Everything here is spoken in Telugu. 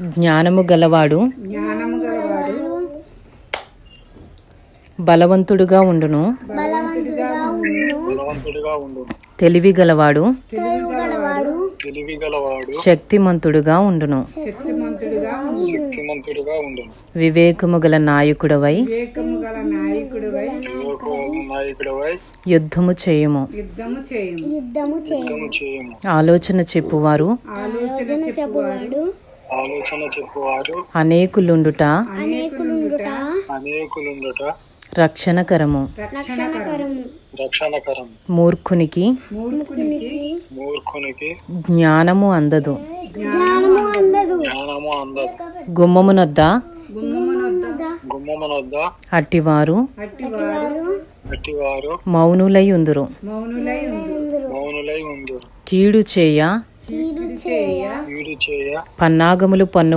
జ్ఞానము గలవాడు బలవంతుడుగా ఉండును. తెలివి గలవాడు శక్తిమంతుడుగా ఉండును. వివేకము గల నాయకుడవై యుద్ధము చేయుము. ఆలోచన చెప్పువారు అనేకులుండుట రక్షణకరము. మూర్ఖునికి జ్ఞానము అందదు. గుమ్మమునొద్ద అట్టివారు మౌనులై ఉందురు. కీడు చేయ పన్నాగములు పన్ను